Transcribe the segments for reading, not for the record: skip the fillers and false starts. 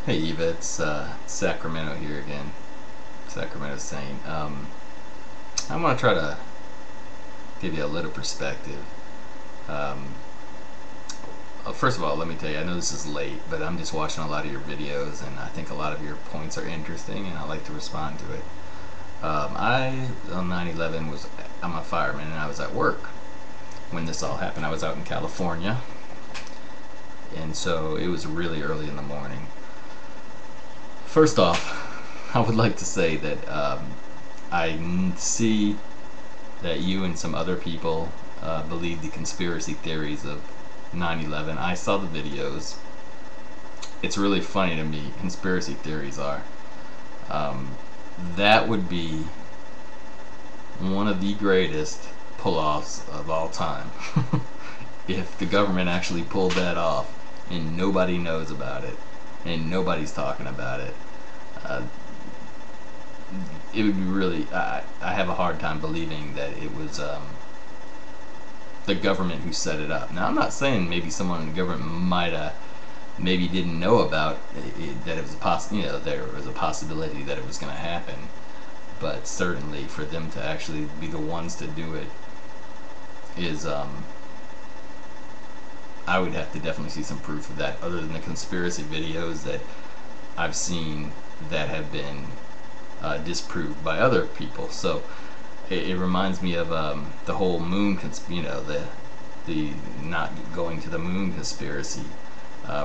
Hey Eva, it's Sacramento here again. Sacramento Saint. I want to try to give you a little perspective. Um, First of all, let me tell you, I know this is late, but I'm just watching a lot of your videos, and I think a lot of your points are interesting, and I like to respond to it. I on 9/11 I'm a fireman, and I was at work when this all happened. I was out in California, and so it was really early in the morning. First off, I would like to say that I see that you and some other people believe the conspiracy theories of 9/11. I saw the videos. It's really funny to me. Conspiracy theories are. Um, that would be one of the greatest pull-offs of all time. If the government actually pulled that off and nobody knows about it and nobody's talking about it, uh, it would be really. I have a hard time believing that it was the government who set it up. Now, I'm not saying maybe someone in the government might have maybe didn't know about that it was there was a possibility that it was going to happen, but certainly for them to actually be the ones to do it is I would have to definitely see some proof of that other than the conspiracy videos that I've seen that have been disproved by other people. So it reminds me of the whole moon, the not going to the moon conspiracy,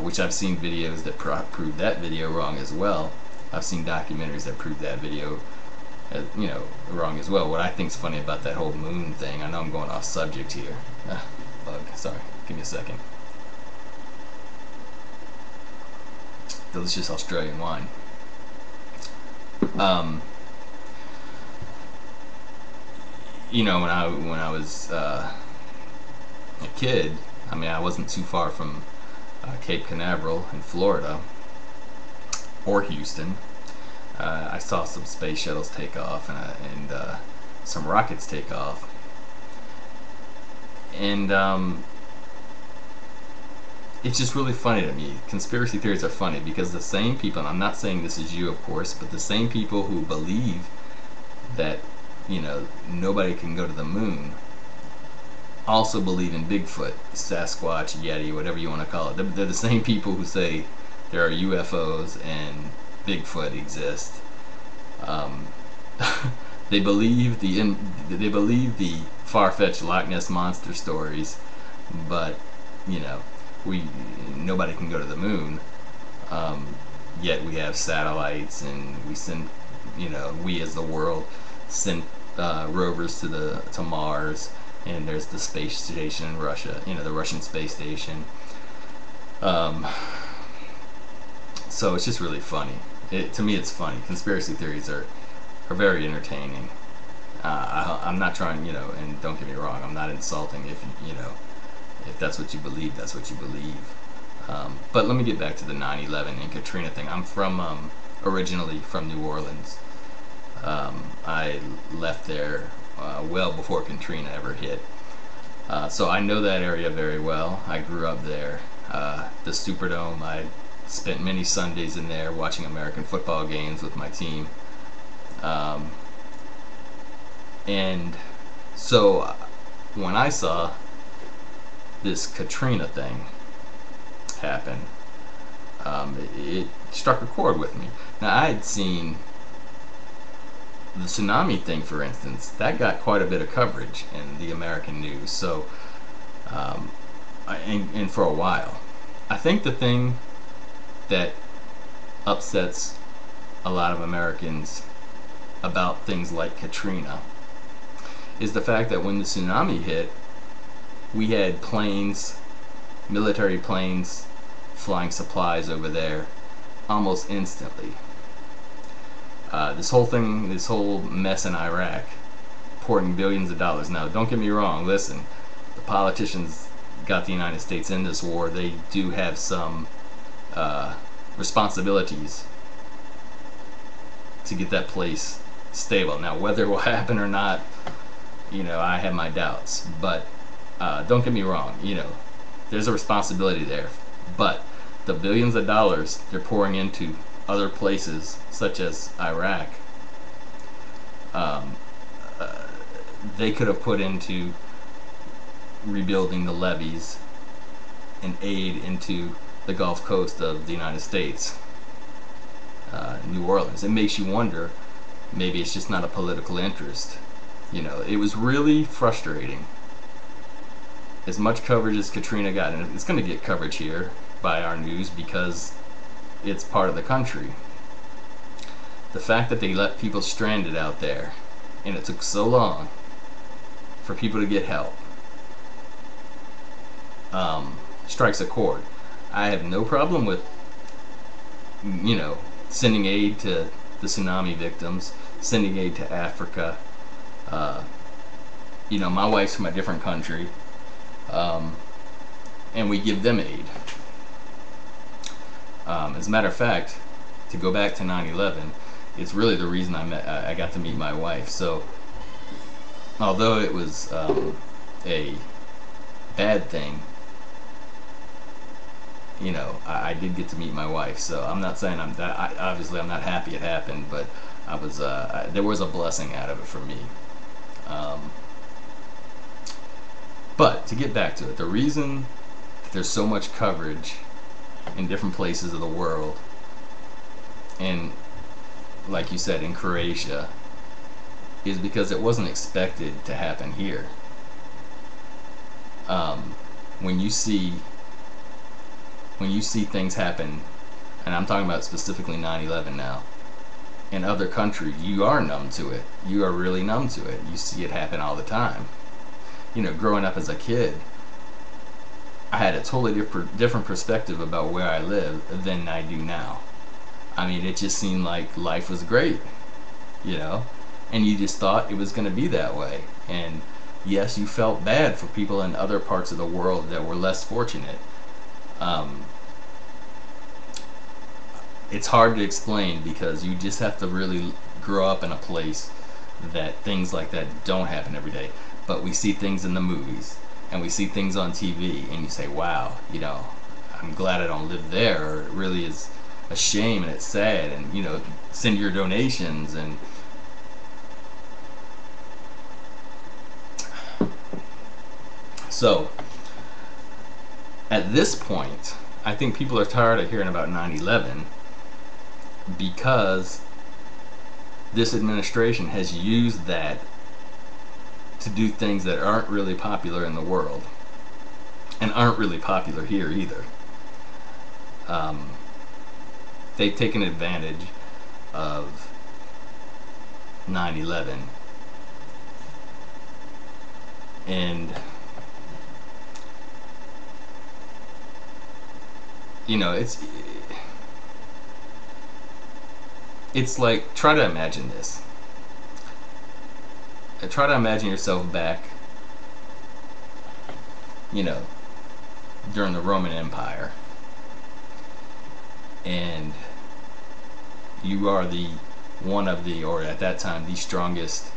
which I've seen videos that prove that video wrong as well. I've seen documentaries that prove that video, wrong as well. What I think's funny about that whole moon thing, I know I'm going off subject here. Bug, sorry, give me a second. Delicious Australian wine. Um, when I was a kid, I mean, I wasn't too far from Cape Canaveral in Florida or Houston. I saw some space shuttles take off and some rockets take off, and it's just really funny to me. Conspiracy theories are funny because the same people, and I'm not saying this is you, of course, but the same people who believe that nobody can go to the moon also believe in Bigfoot, Sasquatch, Yeti, whatever you want to call it. They're the same people who say there are UFOs and Bigfoot exist. Um, they believe the far-fetched Loch Ness monster stories, but you know we nobody can go to the moon. Um, Yet we have satellites, and we as the world send rovers to Mars, and there's the space station in Russia, the Russian space station. Um, so it's just really funny. To me, it's funny. Conspiracy theories are very entertaining. I'm not trying, and don't get me wrong, I'm not insulting if that's what you believe, that's what you believe. But let me get back to the 9/11 and Katrina thing. I'm originally from New Orleans. I left there well before Katrina ever hit. So I know that area very well. I grew up there. The Superdome, I spent many Sundays in there watching American football games with my team. Um, and so when I saw this Katrina thing happen, it struck a chord with me. Now, I had seen the tsunami thing, for instance, that got quite a bit of coverage in the American news. So, and for a while, I think the thing that upsets a lot of Americans about things like Katrina is the fact that when the tsunami hit, we had planes, military planes, flying supplies over there almost instantly. This whole mess in Iraq, pouring billions of dollars. Now, don't get me wrong, listen, the politicians got the United States in this war. They do have some responsibilities to get that place stable. Now, whether it will happen or not, I have my doubts. But don't get me wrong, there's a responsibility there. But the billions of dollars they're pouring into other places, such as Iraq, um, uh, they could have put into rebuilding the levees and aid into the Gulf Coast of the United States, New Orleans. It makes you wonder, maybe it's just not a political interest. You know, it was really frustrating. As much coverage as Katrina got, and it's going to get coverage here by our news because it's part of the country. The fact that they let people stranded out there, and it took so long for people to get help, strikes a chord. I have no problem with, sending aid to the tsunami victims, sending aid to Africa. My wife's from a different country, and we give them aid. As a matter of fact, to go back to 9/11, it's really the reason I got to meet my wife. So, although it was a bad thing, I did get to meet my wife. So I'm not saying obviously I'm not happy it happened, but there was a blessing out of it for me. But to get back to it, the reason that there's so much coverage in different places of the world, and like you said, in Croatia, is because it wasn't expected to happen here. When you see things happen, and I'm talking about specifically 9/11 now, in other countries, you are numb to it. You are really numb to it. You see it happen all the time. Growing up as a kid, I had a totally different perspective about where I live than I do now. I mean, it just seemed like life was great, and you just thought it was going to be that way. And yes, you felt bad for people in other parts of the world that were less fortunate. It's hard to explain because you just have to really grow up in a place that things like that don't happen every day. But we see things in the movies, and we see things on TV, and you say, wow, I'm glad I don't live there, or it really is a shame and it's sad, and send your donations. And so at this point, I think people are tired of hearing about 9/11 because this administration has used that to do things that aren't really popular in the world, and aren't really popular here either. They've taken advantage of 9/11, and it's like, try to imagine this. Try to imagine yourself back, during the Roman Empire, and you are or at that time, the strongest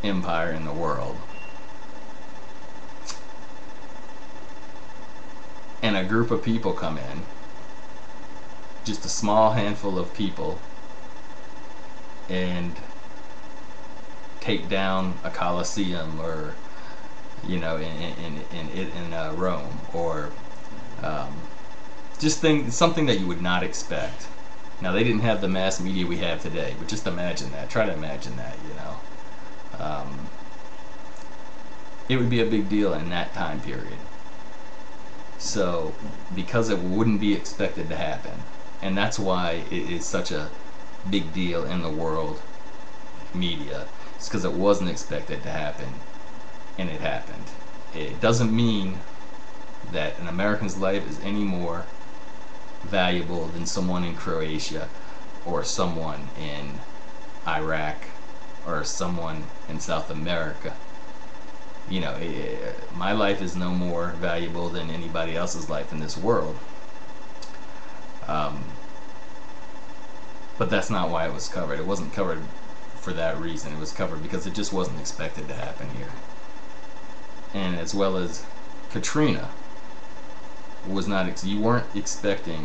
empire in the world, and a group of people come in, just a small handful of people, and take down a Colosseum, or in Rome, or just something that you would not expect. Now, they didn't have the mass media we have today, but just imagine that. Try to imagine that. It would be a big deal in that time period. So, because it wouldn't be expected to happen, and that's why it is such a big deal in the world media. It's because it wasn't expected to happen, and it happened. It doesn't mean that an American's life is any more valuable than someone in Croatia, or someone in Iraq, or someone in South America. My life is no more valuable than anybody else's life in this world. But that's not why it was covered. It wasn't covered for that reason. It was covered because it just wasn't expected to happen here. And as well as Katrina, was not you weren't expecting